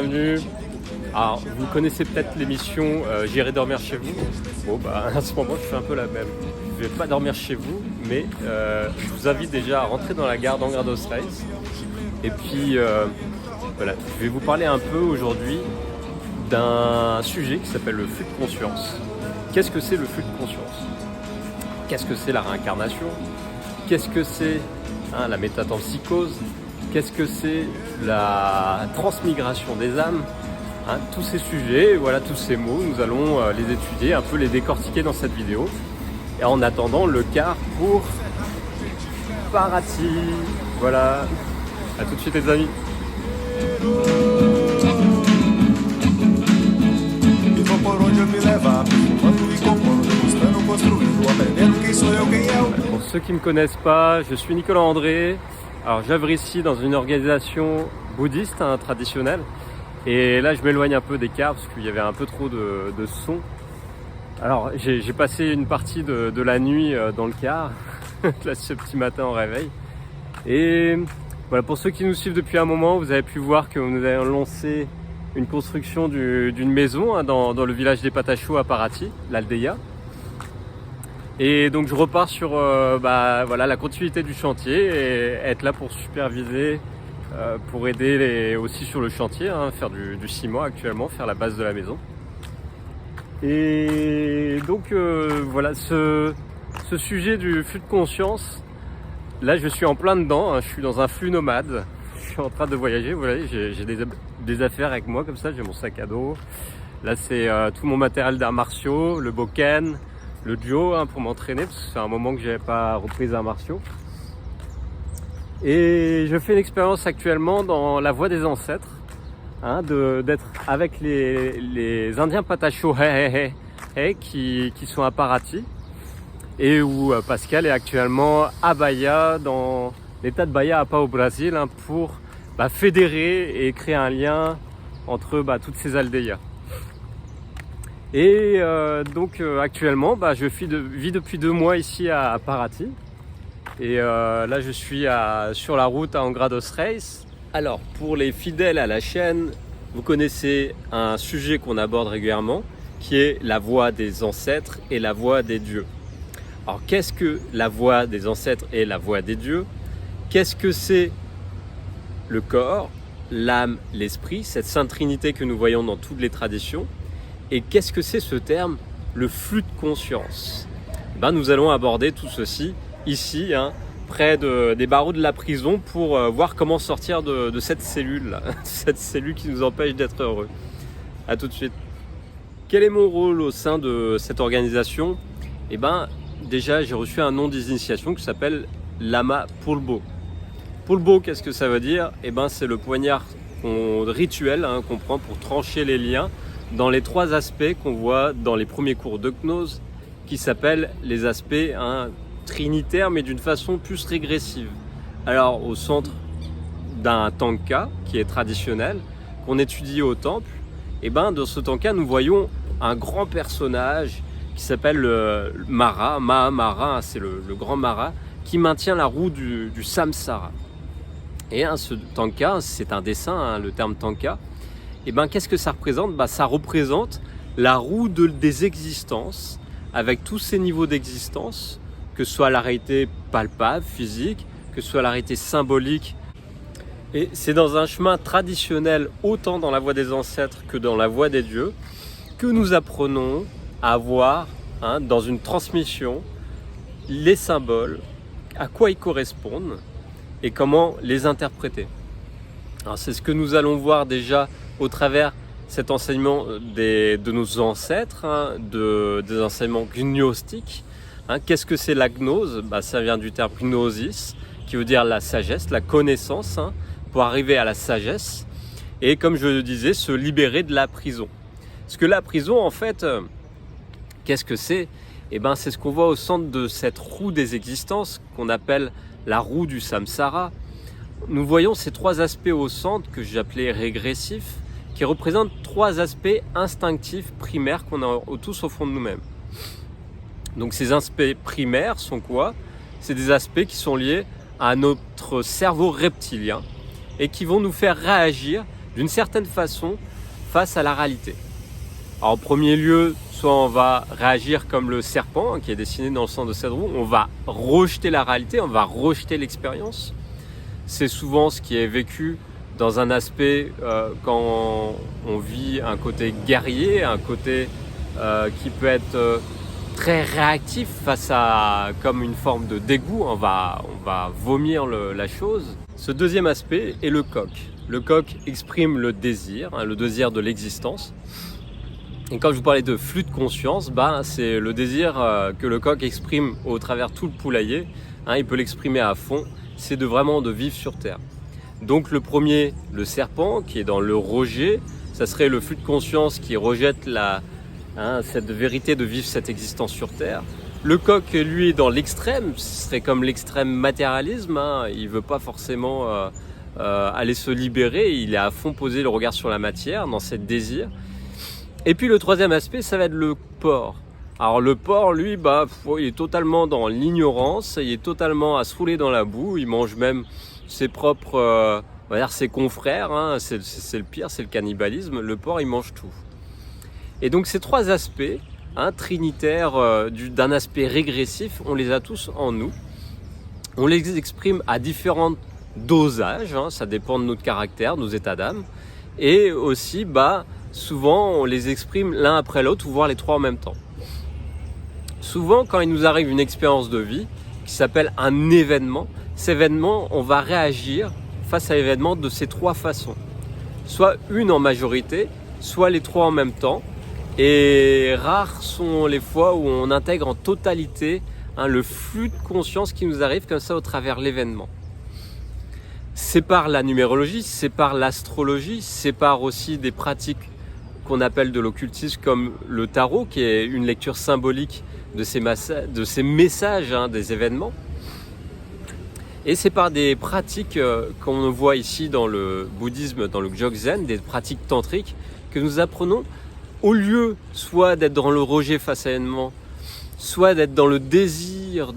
bienvenue. Alors, vous connaissez peut-être l'émission J'irai dormir chez vous. Bon, à ce moment, je fais un peu la même. Je vais pas dormir chez vous, mais je vous invite déjà à rentrer dans la gare d'Angra dos Reis. Et puis, voilà, je vais vous parler un peu aujourd'hui d'un sujet qui s'appelle le flux de conscience. Qu'est-ce que c'est le flux de conscience? Qu'est-ce que c'est la réincarnation? Qu'est-ce que c'est la métatempsychose? Qu'est-ce que c'est la transmigration des âmes? Tous ces sujets, voilà, tous ces mots, nous allons les étudier, un peu les décortiquer dans cette vidéo. Et en attendant, le quart pour Paraty. Voilà, à tout de suite les amis. Pour ceux qui ne me connaissent pas, je suis Nicolas André. Alors j'œuvre ici dans une organisation bouddhiste traditionnelle. Et là je m'éloigne un peu des cars parce qu'il y avait un peu trop de son. Alors j'ai passé une partie de la nuit dans le car, là ce petit matin au réveil. Et voilà, pour ceux qui nous suivent depuis un moment, vous avez pu voir que nous avons lancé une construction d'une maison dans le village des Patachos à Paraty, l'Aldeia. Et donc je repars sur voilà, la continuité du chantier et être là pour superviser, pour aider aussi sur le chantier, faire du ciment actuellement, faire la base de la maison. Et donc voilà, ce sujet du flux de conscience, là je suis en plein dedans, je suis dans un flux nomade, je suis en train de voyager, vous voyez, j'ai des affaires avec moi comme ça, j'ai mon sac à dos. Là c'est tout mon matériel d'arts martiaux, le bokken, le duo pour m'entraîner, parce que c'est un moment que j'avais pas repris les arts martiaux. Et je fais une expérience actuellement dans la voie des ancêtres, d'être avec les Indiens Patachos qui sont à Paraty, et où Pascal est actuellement à Bahia, dans l'état de Bahia, au Brésil, pour fédérer et créer un lien entre toutes ces aldeias. Et donc actuellement je vis depuis 2 mois ici à Paraty. Et là je suis sur la route à Angra dos Reis. Alors pour les fidèles à la chaîne, vous connaissez un sujet qu'on aborde régulièrement qui est la voie des ancêtres et la voie des dieux. Alors qu'est-ce que la voie des ancêtres et la voie des dieux? Qu'est-ce que c'est le corps, l'âme, l'esprit, cette sainte trinité que nous voyons dans toutes les traditions? Et qu'est-ce que c'est ce terme, le flux de conscience? Nous allons aborder tout ceci ici, près des barreaux de la prison, pour voir comment sortir de cette cellule, cette cellule qui nous empêche d'être heureux. A tout de suite. Quel est mon rôle au sein de cette organisation? Déjà, j'ai reçu un nom d'initiation qui s'appelle Lama Pulbo. Pulbo, qu'est-ce que ça veut dire? C'est le poignard rituel qu'on prend pour trancher les liens dans les 3 aspects qu'on voit dans les premiers cours de gnose, qui s'appellent les aspects trinitaires, mais d'une façon plus régressive. Alors au centre d'un tanka qui est traditionnel, qu'on étudie au temple, dans ce tanka nous voyons un grand personnage qui s'appelle Mara, Mahamara, c'est le grand Mara, qui maintient la roue du samsara. Et ce tanka, c'est un dessin, le terme tanka. Qu'est-ce que ça représente? Ça représente la roue des existences, avec tous ces niveaux d'existence, que ce soit la réalité palpable, physique, que ce soit la réalité symbolique. Et c'est dans un chemin traditionnel, autant dans la voie des ancêtres que dans la voie des dieux, que nous apprenons à voir, dans une transmission, les symboles, à quoi ils correspondent et comment les interpréter. Alors c'est ce que nous allons voir déjà au travers cet enseignement de nos ancêtres, des enseignements gnostiques. Qu'est-ce que c'est la gnose? Ça vient du terme gnosis, qui veut dire la sagesse, la connaissance, pour arriver à la sagesse. Et comme je le disais, se libérer de la prison. Parce que la prison, en fait, qu'est-ce que c'est? C'est ce qu'on voit au centre de cette roue des existences, qu'on appelle la roue du samsara. Nous voyons ces 3 aspects au centre, que j'appelais régressifs, qui représentent 3 aspects instinctifs primaires qu'on a tous au fond de nous-mêmes. Donc ces aspects primaires sont quoi? C'est des aspects qui sont liés à notre cerveau reptilien et qui vont nous faire réagir d'une certaine façon face à la réalité. Alors, en premier lieu, soit on va réagir comme le serpent qui est dessiné dans le sens de cette roue, on va rejeter la réalité, on va rejeter l'expérience. C'est souvent ce qui est vécu dans un aspect quand on vit un côté guerrier, un côté qui peut être très réactif face à comme une forme de dégoût, on va vomir la chose. Ce deuxième aspect est le coq. Le coq exprime le désir de l'existence. Et quand je vous parlais de flux de conscience, c'est le désir que le coq exprime au travers tout le poulailler. Il peut l'exprimer à fond, c'est vraiment de vivre sur Terre. Donc le premier, le serpent, qui est dans le rejet, ça serait le flux de conscience qui rejette cette vérité de vivre cette existence sur Terre. Le coq, lui, est dans l'extrême, ce serait comme l'extrême matérialisme. Il ne veut pas forcément aller se libérer, il est à fond posé le regard sur la matière, dans ce désir. Et puis le troisième aspect, ça va être le porc. Alors le porc, lui, il est totalement dans l'ignorance, il est totalement à se rouler dans la boue, il mange même ses propres, ses confrères, c'est le pire, c'est le cannibalisme. Le porc, il mange tout. Et donc ces trois aspects, trinitaires, d'un aspect régressif, on les a tous en nous. On les exprime à différents dosages, ça dépend de notre caractère, de nos états d'âme. Et aussi, souvent, on les exprime l'un après l'autre, ou voire les trois en même temps. Souvent, quand il nous arrive une expérience de vie qui s'appelle un événement, cet événement, on va réagir face à l'événement de ces trois façons. Soit une en majorité, soit les trois en même temps. Et rares sont les fois où on intègre en totalité le flux de conscience qui nous arrive comme ça au travers l'événement. C'est par la numérologie, c'est par l'astrologie, c'est par aussi des pratiques qu'on appelle de l'occultisme comme le tarot, qui est une lecture symbolique de ces messages des événements. Et c'est par des pratiques qu'on voit ici dans le bouddhisme, dans le Dzogchen, des pratiques tantriques que nous apprenons au lieu soit d'être dans le rejet face à l'événement, soit d'être dans le désir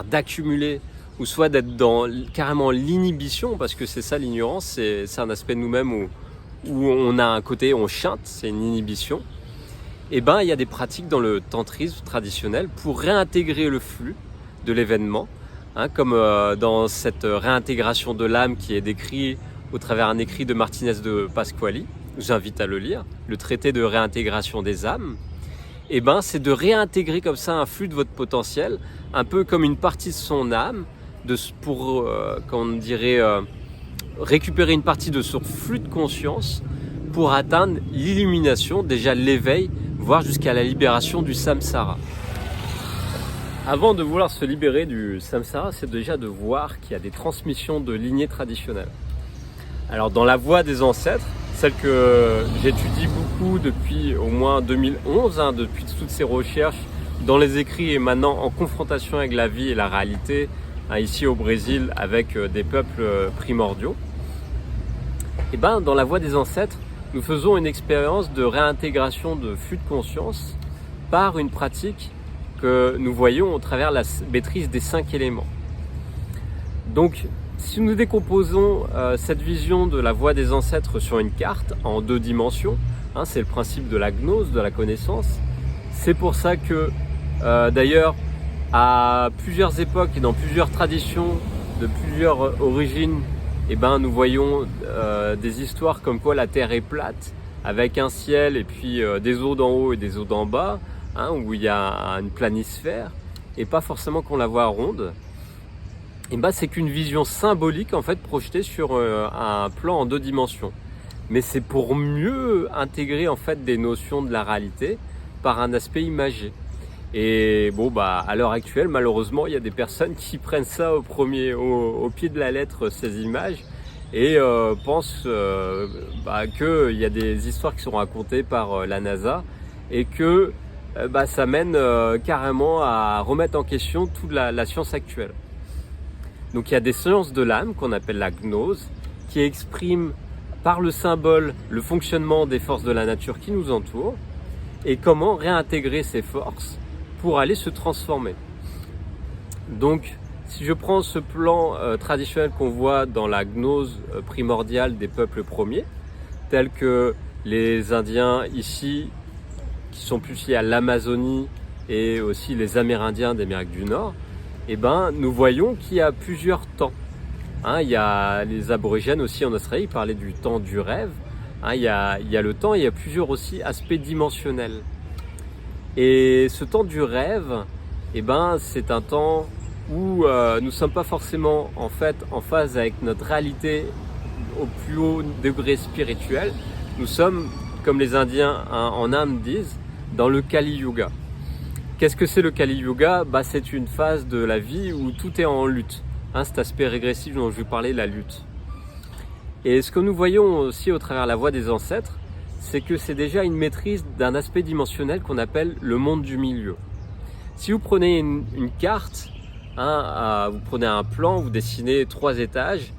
d'accumuler, ou soit d'être dans carrément l'inhibition, parce que c'est ça l'ignorance, c'est un aspect de nous-mêmes où on a un côté, on chinte, c'est une inhibition. Et il y a des pratiques dans le tantrisme traditionnel pour réintégrer le flux de l'événement, comme dans cette réintégration de l'âme qui est décrit au travers un écrit de Martinez de Pasquali. J'invite à le lire, le traité de réintégration des âmes. C'est de réintégrer comme ça un flux de votre potentiel, un peu comme une partie de son âme, pour récupérer une partie de son flux de conscience pour atteindre l'illumination, déjà l'éveil, voire jusqu'à la libération du samsara. Avant de vouloir se libérer du samsara, c'est déjà de voir qu'il y a des transmissions de lignées traditionnelles. Alors dans la voie des ancêtres, celle que j'étudie beaucoup depuis au moins 2011, depuis toutes ces recherches dans les écrits et maintenant en confrontation avec la vie et la réalité, ici au Brésil avec des peuples primordiaux. Dans la voie des ancêtres, nous faisons une expérience de réintégration de flux de conscience par une pratique que nous voyons au travers la maîtrise des 5 éléments. Donc, si nous décomposons cette vision de la voie des ancêtres sur une carte en 2 dimensions, c'est le principe de la gnose, de la connaissance. C'est pour ça que, d'ailleurs, à plusieurs époques et dans plusieurs traditions, de plusieurs origines, nous voyons des histoires comme quoi la Terre est plate, avec un ciel et puis des eaux d'en haut et des eaux d'en bas, où il y a une planisphère, et pas forcément qu'on la voit ronde. C'est qu'une vision symbolique en fait projetée sur un plan en 2 dimensions. Mais c'est pour mieux intégrer en fait des notions de la réalité par un aspect imagé. Et à l'heure actuelle, malheureusement, il y a des personnes qui prennent ça au pied de la lettre, ces images, et pensent qu'il y a des histoires qui sont racontées par la NASA et que ça mène carrément à remettre en question toute la science actuelle. Donc il y a des sciences de l'âme qu'on appelle la gnose, qui expriment par le symbole le fonctionnement des forces de la nature qui nous entourent et comment réintégrer ces forces pour aller se transformer. Donc Si je prends ce plan traditionnel qu'on voit dans la gnose primordiale des peuples premiers, tels que les Indiens ici, qui sont plus liés à l'Amazonie, et aussi les Amérindiens d'Amérique du Nord, eh ben, nous voyons qu'il y a plusieurs temps. Il y a les aborigènes aussi en Australie, ils parlaient du temps du rêve. Il y a le temps, il y a plusieurs aussi aspects dimensionnels. Et ce temps du rêve, eh ben, c'est un temps où nous ne sommes pas forcément en phase avec notre réalité au plus haut degré spirituel. Nous sommes, comme les Indiens en Inde disent, dans le Kali Yuga. Qu'est-ce que c'est le Kali Yuga? C'est une phase de la vie où tout est en lutte. Cet aspect régressif dont je vous parlais, la lutte. Et ce que nous voyons aussi au travers la voie des ancêtres, c'est que c'est déjà une maîtrise d'un aspect dimensionnel qu'on appelle le monde du milieu. Si vous prenez une carte, vous prenez un plan, vous dessinez 3 étages,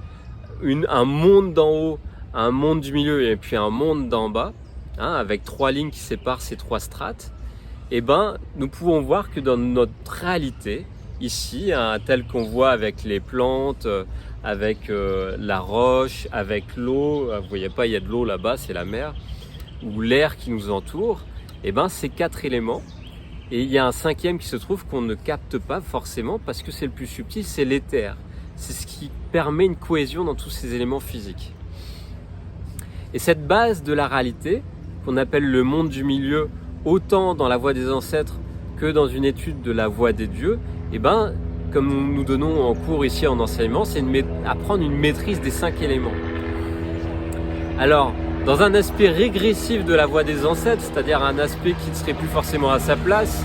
un monde d'en haut, un monde du milieu et puis un monde d'en bas, avec 3 lignes qui séparent ces 3 strates, eh ben, nous pouvons voir que dans notre réalité, ici, tel qu'on voit avec les plantes, avec la roche, avec l'eau, vous voyez pas, il y a de l'eau là-bas, c'est la mer, ou l'air qui nous entoure, eh ben, ces 4 éléments. Et il y a un 5e qui se trouve qu'on ne capte pas forcément parce que c'est le plus subtil, c'est l'éther. C'est ce qui permet une cohésion dans tous ces éléments physiques. Et cette base de la réalité, qu'on appelle le monde du milieu, autant dans la voie des ancêtres que dans une étude de la voie des dieux, eh ben, comme nous donnons en cours ici en enseignement, c'est apprendre une maîtrise des 5 éléments. Alors, dans un aspect régressif de la voie des ancêtres, c'est-à-dire un aspect qui ne serait plus forcément à sa place,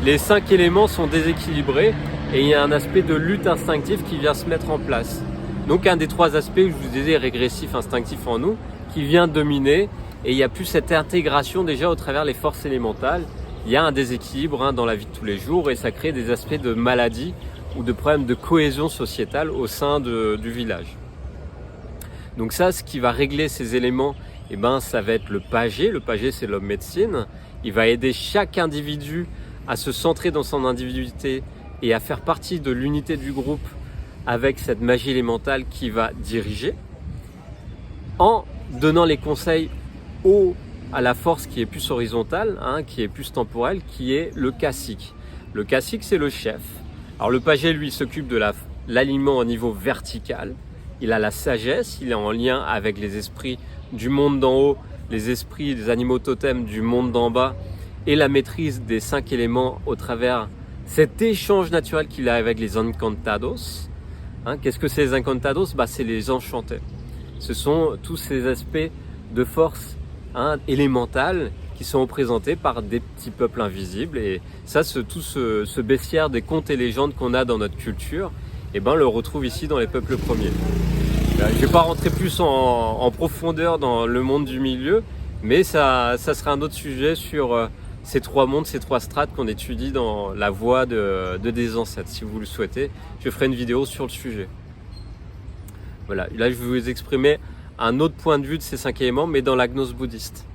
les 5 éléments sont déséquilibrés et il y a un aspect de lutte instinctive qui vient se mettre en place. Donc un des 3 aspects que je vous disais, régressif, instinctif en nous, qui vient dominer, et il n'y a plus cette intégration déjà au travers les forces élémentales. Il y a un déséquilibre dans la vie de tous les jours et ça crée des aspects de maladie ou de problèmes de cohésion sociétale au sein du village. Donc ça, ce qui va régler ces éléments, eh ben, ça va être le pagé. Le pagé, c'est l'homme médecine. Il va aider chaque individu à se centrer dans son individualité et à faire partie de l'unité du groupe avec cette magie élémentale qui va diriger en donnant les conseils à la force qui est plus horizontale, qui est plus temporelle, qui est le cacique. Le cacique, c'est le chef. Alors le pagé, lui, s'occupe de l'aliment au niveau vertical. Il a la sagesse, il est en lien avec les esprits du monde d'en haut, les esprits des animaux totems du monde d'en bas et la maîtrise des 5 éléments au travers cet échange naturel qu'il a avec les encantados. Qu'est-ce que c'est les encantados? C'est les enchantés. Ce sont tous ces aspects de force élémentale qui sont représentés par des petits peuples invisibles. Et ça, tout ce bestiaire des contes et légendes qu'on a dans notre culture, eh ben, on le retrouve ici dans les peuples premiers. Je ne vais pas rentrer plus en profondeur dans le monde du milieu, mais ça sera un autre sujet sur ces 3 mondes, ces 3 strates qu'on étudie dans la voie des ancêtres. Si vous le souhaitez, je ferai une vidéo sur le sujet. Voilà, là je vais vous exprimer un autre point de vue de ces 5 éléments, mais dans la gnose bouddhiste.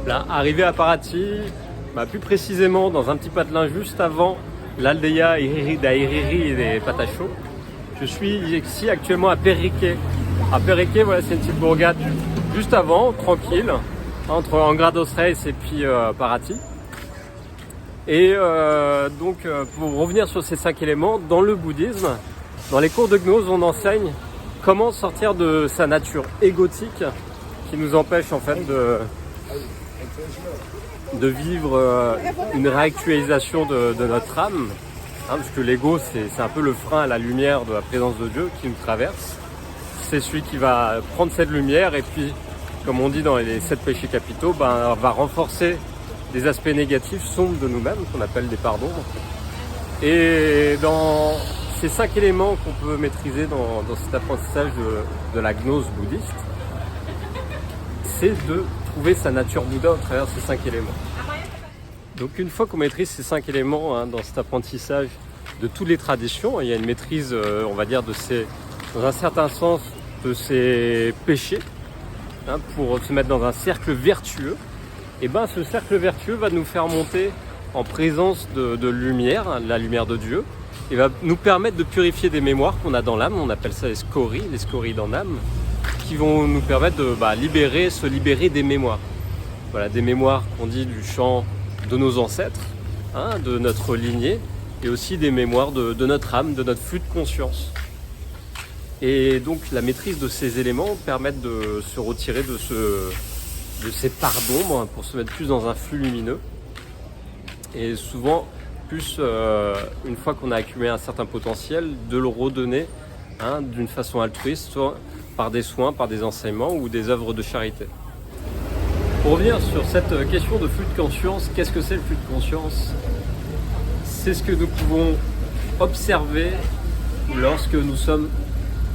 Là, arrivé à Paraty, plus précisément dans un petit patelin juste avant l'Aldeia d'Airiri et des Patachos. Je suis ici actuellement à Perique. À Perique, voilà, c'est une petite bourgade juste avant, tranquille, entre Angra dos Reis et puis Paraty. Et donc, pour revenir sur ces 5 éléments, dans le bouddhisme, dans les cours de gnose, on enseigne comment sortir de sa nature égotique qui nous empêche en fait de vivre une réactualisation de notre âme, parce que l'ego c'est un peu le frein à la lumière de la présence de Dieu qui nous traverse. C'est celui qui va prendre cette lumière et puis, comme on dit dans les 7 péchés capitaux, va renforcer des aspects négatifs, sombres de nous-mêmes, qu'on appelle des parts d'ombre. Et dans ces 5 éléments qu'on peut maîtriser dans cet apprentissage de la gnose bouddhiste, c'est de trouver sa nature Bouddha au travers de ces 5 éléments. Donc une fois qu'on maîtrise ces 5 éléments dans cet apprentissage de toutes les traditions, il y a une maîtrise, on va dire, dans un certain sens, de ces péchés, pour se mettre dans un cercle vertueux. Et ben ce cercle vertueux va nous faire monter en présence de lumière, la lumière de Dieu, et va nous permettre de purifier des mémoires qu'on a dans l'âme. On appelle ça les scories dans l'âme, qui vont nous permettre de se libérer des mémoires. Voilà, des mémoires qu'on dit du champ de nos ancêtres, de notre lignée, et aussi des mémoires de notre âme, de notre flux de conscience. Et donc la maîtrise de ces éléments permet de se retirer de ces parts d'ombre pour se mettre plus dans un flux lumineux. Et souvent, plus une fois qu'on a accumulé un certain potentiel, de le redonner d'une façon altruiste, soit par des soins, par des enseignements ou des œuvres de charité. Pour revenir sur cette question de flux de conscience, qu'est-ce que c'est le flux de conscience? C'est ce que nous pouvons observer lorsque nous sommes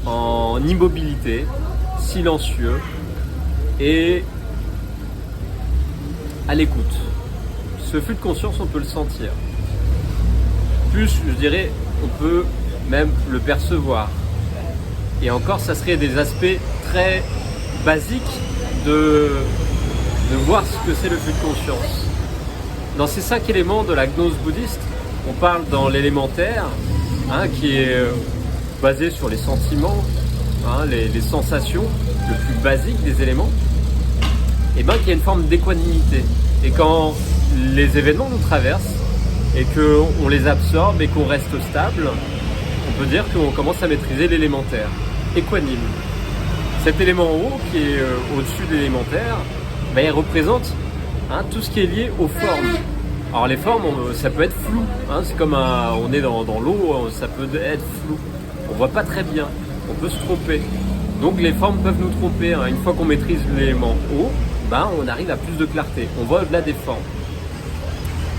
en immobilité, silencieux et à l'écoute. Ce flux de conscience, on peut le sentir. Plus, je dirais, on peut même le percevoir. Et encore, ça serait des aspects très basiques de voir ce que c'est le flux de conscience. Dans ces 5 éléments de la gnose bouddhiste, on parle dans l'élémentaire, qui est basé sur les sentiments, les sensations, le plus basique des éléments, et qu'il y a une forme d'équanimité. Et quand les événements nous traversent et qu'on les absorbe et qu'on reste stable, on peut dire qu'on commence à maîtriser l'élémentaire, équanime. Cet élément en haut, qui est au-dessus de l'élémentaire, il représente tout ce qui est lié aux formes. Alors les formes, ça peut être flou, c'est comme on est dans l'eau, ça peut être flou. On voit pas très bien, on peut se tromper. Donc les formes peuvent nous tromper. Une fois qu'on maîtrise l'élément haut, on arrive à plus de clarté. On voit au-delà des formes.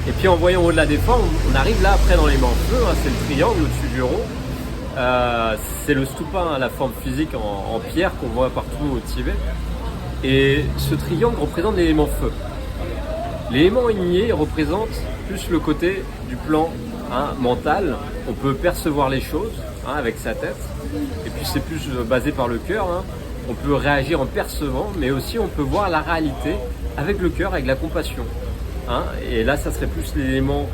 Et puis en voyant au-delà des formes, on arrive là après dans l'élément feu, c'est le triangle au-dessus du rond. C'est le stupa, la forme physique en pierre qu'on voit partout au Tibet. Et ce triangle représente l'élément feu. L'élément igné représente plus le côté du plan mental. On peut percevoir les choses avec sa tête. Et puis c'est plus basé par le cœur. On peut réagir en percevant, mais aussi on peut voir la réalité avec le cœur, avec la compassion. Et là, ça serait plus l'élément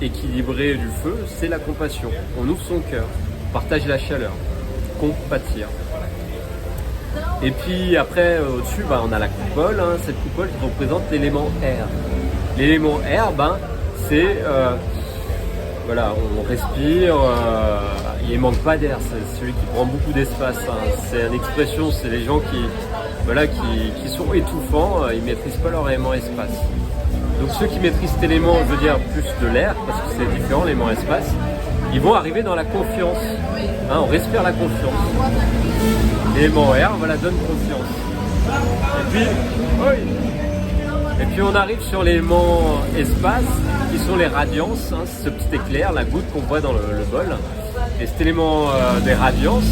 équilibré du feu, c'est la compassion. On ouvre son cœur, on partage la chaleur, compatir. Et puis après, au-dessus, on a la coupole, cette coupole qui représente l'élément air. L'élément air, c'est, on respire, il manque pas d'air, c'est celui qui prend beaucoup d'espace. C'est une expression, c'est les gens qui sont étouffants, ils maîtrisent pas leur élément espace. Donc ceux qui maîtrisent cet élément, je veux dire plus de l'air, parce que c'est différent, l'élément espace, ils vont arriver dans la confiance. On respire la confiance. L'élément air, donne confiance. Et puis on arrive sur l'élément espace, qui sont les radiances, ce petit éclair, la goutte qu'on voit dans le bol. Et cet élément des radiances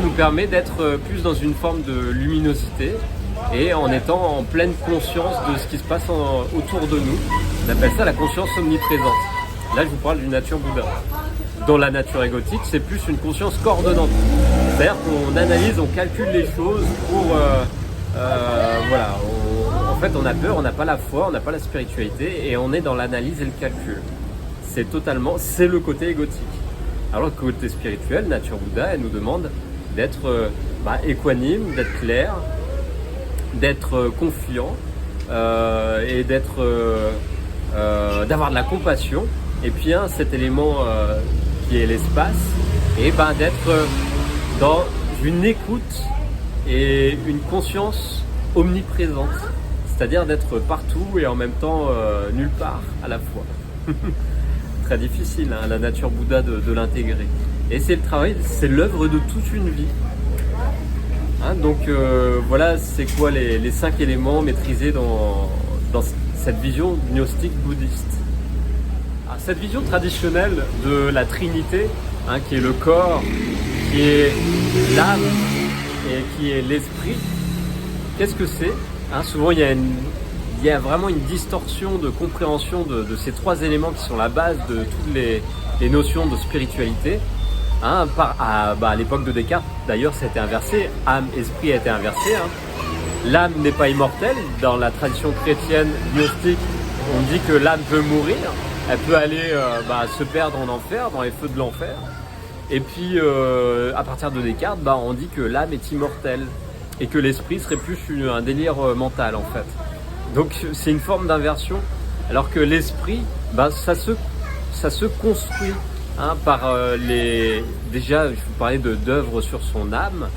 nous permet d'être plus dans une forme de luminosité et en étant en pleine conscience de ce qui se passe autour de nous. On appelle ça la conscience omniprésente. Là, je vous parle d'une nature Bouddha. Dans la nature égotique, c'est plus une conscience coordonnante. C'est-à-dire qu'on analyse, on calcule les choses pour... En fait, on a peur, on n'a pas la foi, on n'a pas la spiritualité et on est dans l'analyse et le calcul. C'est le côté égotique. Alors que le côté spirituel, nature Bouddha, elle nous demande d'être équanime, d'être clair, d'être confiant et d'avoir de la compassion. Et puis cet élément qui est l'espace, et d'être dans une écoute et une conscience omniprésente. C'est-à-dire d'être partout et en même temps nulle part à la fois. Très difficile, la nature Bouddha de l'intégrer. Et c'est le travail, c'est l'œuvre de toute une vie. Donc voilà, c'est quoi les 5 éléments maîtrisés dans cette vision gnostique bouddhiste. Alors, cette vision traditionnelle de la Trinité, qui est le corps, qui est l'âme et qui est l'esprit, qu'est-ce que c'est? Souvent il y a vraiment une distorsion de compréhension de ces trois éléments qui sont la base de toutes les notions de spiritualité. À l'époque de Descartes, d'ailleurs, ça a été inversé. Âme, esprit a été inversé. L'âme n'est pas immortelle. Dans la tradition chrétienne gnostique, on dit que l'âme peut mourir. Elle peut aller se perdre en enfer, dans les feux de l'enfer. Et puis, à partir de Descartes, on dit que l'âme est immortelle et que l'esprit serait plus un délire mental, en fait. Donc, c'est une forme d'inversion. Alors que l'esprit, ça se construit. Par déjà, je vous parlais d'œuvres sur son âme,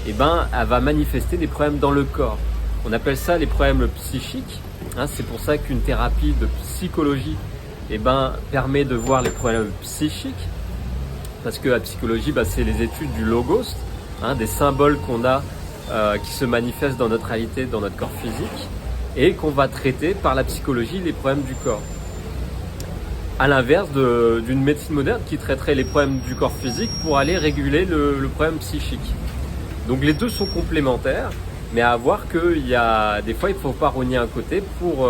elle va manifester des problèmes dans le corps. On appelle ça les problèmes psychiques. C'est pour ça qu'une thérapie de psychologie permet de voir les problèmes psychiques. Parce que la psychologie, c'est les études du logos, des symboles qu'on a qui se manifestent dans notre réalité, dans notre corps physique, et qu'on va traiter par la psychologie les problèmes du corps. À l'inverse d'une médecine moderne qui traiterait les problèmes du corps physique pour aller réguler le problème psychique. Donc les deux sont complémentaires, mais à voir qu'il y a des fois il ne faut pas rogner un côté pour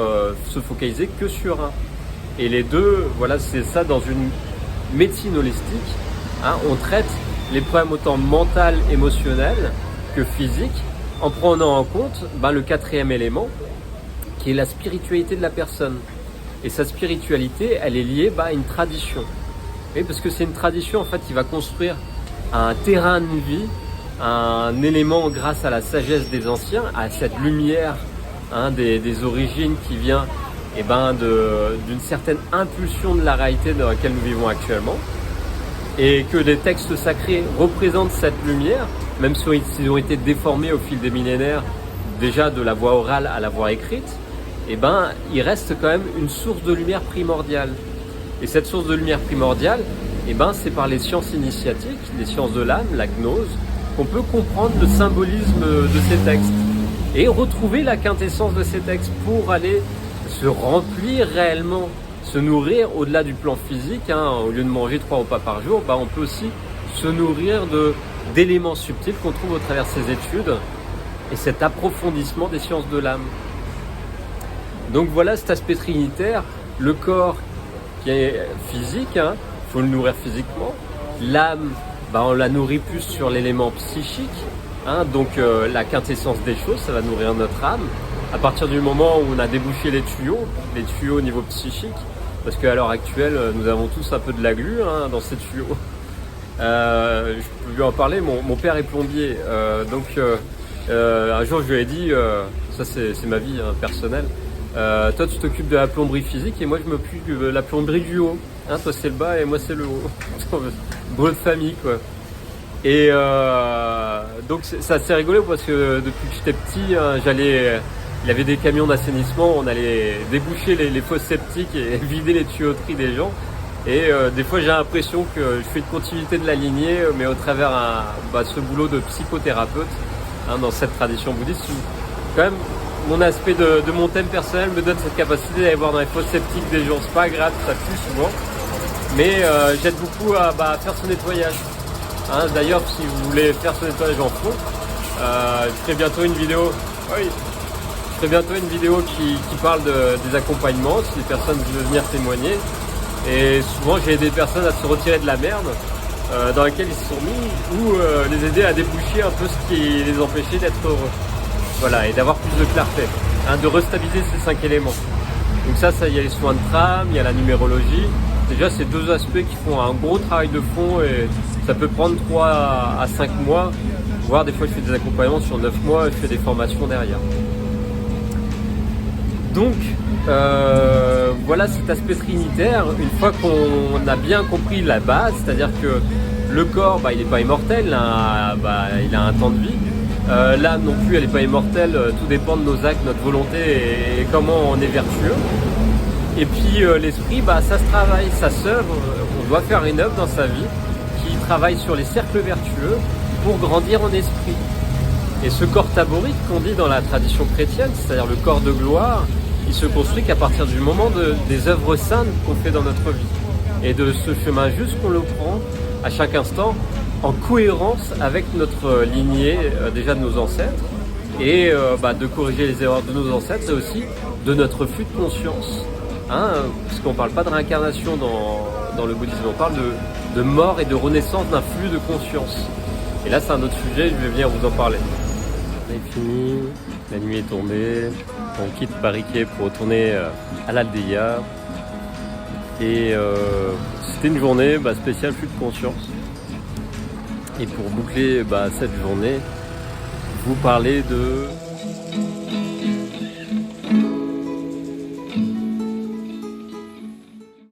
se focaliser que sur un. Et les deux, voilà, c'est ça dans une médecine holistique. On traite les problèmes autant mental, émotionnel que physique, en prenant en compte le quatrième élément, qui est la spiritualité de la personne. Et sa spiritualité, elle est liée à une tradition. Et parce que c'est une tradition en fait qui va construire un terrain de vie, un élément grâce à la sagesse des anciens, à cette lumière des origines qui vient d'une certaine impulsion de la réalité dans laquelle nous vivons actuellement. Et que les textes sacrés représentent cette lumière, même s'ils ont été déformés au fil des millénaires, déjà de la voix orale à la voix écrite, il reste quand même une source de lumière primordiale. Et cette source de lumière primordiale, c'est par les sciences initiatiques, les sciences de l'âme, la gnose, qu'on peut comprendre le symbolisme de ces textes et retrouver la quintessence de ces textes pour aller se remplir réellement, se nourrir au-delà du plan physique. Au lieu de manger 3 repas par jour, on peut aussi se nourrir d'éléments subtils qu'on trouve au travers de ces études et cet approfondissement des sciences de l'âme. Donc voilà cet aspect trinitaire, le corps qui est physique, faut le nourrir physiquement. L'âme, on la nourrit plus sur l'élément psychique, donc la quintessence des choses, ça va nourrir notre âme. À partir du moment où on a débouché les tuyaux au niveau psychique, parce qu'à l'heure actuelle, nous avons tous un peu de la glu dans ces tuyaux. Je peux lui en parler, mon père est plombier, un jour je lui ai dit, ça c'est ma vie personnelle, toi tu t'occupes de la plomberie physique et moi je m'occupe de la plomberie du haut. Toi c'est le bas et moi c'est le haut. Beau de famille quoi. Et donc c'est assez rigolo parce que depuis que j'étais petit, il y avait des camions d'assainissement, on allait déboucher les fosses septiques et vider les tuyauteries des gens. Et des fois j'ai l'impression que je fais une continuité de la lignée, mais au travers ce boulot de psychothérapeute dans cette tradition bouddhiste. Quand même, mon aspect de mon thème personnel me donne cette capacité d'aller voir dans les fosses septiques des gens. C'est pas agréable, ça pue souvent, mais j'aide beaucoup à faire ce nettoyage. D'ailleurs, si vous voulez faire ce nettoyage en fond, je ferai bientôt une vidéo. Oui. Je ferai bientôt une vidéo qui parle des accompagnements, si les personnes veulent venir témoigner. Et souvent, j'ai aidé des personnes à se retirer de la merde dans laquelle ils se sont mis, ou les aider à déboucher un peu ce qui les empêchait d'être heureux. Voilà, et d'avoir plus de clarté, de restabiliser ces 5 éléments. Donc ça, il y a les soins de trame, il y a la numérologie. Déjà, c'est 2 aspects qui font un gros travail de fond et ça peut prendre 3 à 5 mois, voire des fois je fais des accompagnements sur 9 mois et je fais des formations derrière. Donc voilà cet aspect trinitaire, une fois qu'on a bien compris la base, c'est-à-dire que le corps, il n'est pas immortel, il a un temps de vie. L'âme non plus, elle n'est pas immortelle, tout dépend de nos actes, notre volonté et comment on est vertueux. Et puis l'esprit, ça se travaille, ça s'œuvre, on doit faire une œuvre dans sa vie qui travaille sur les cercles vertueux pour grandir en esprit. Et ce corps taborique qu'on dit dans la tradition chrétienne, c'est-à-dire le corps de gloire, il se construit qu'à partir du moment des œuvres saintes qu'on fait dans notre vie. Et de ce chemin juste qu'on le prend à chaque instant en cohérence avec notre lignée déjà de nos ancêtres et de corriger les erreurs de nos ancêtres et aussi de notre flux de conscience. Parce qu'on ne parle pas de réincarnation dans le bouddhisme, on parle de mort et de renaissance d'un flux de conscience. Et là c'est un autre sujet, je vais venir vous en parler. On est fini, la nuit est tombée, on quitte Pariké pour retourner à l'Aldeia. Et c'était une journée spéciale flux de conscience. Et pour boucler cette journée, vous parler de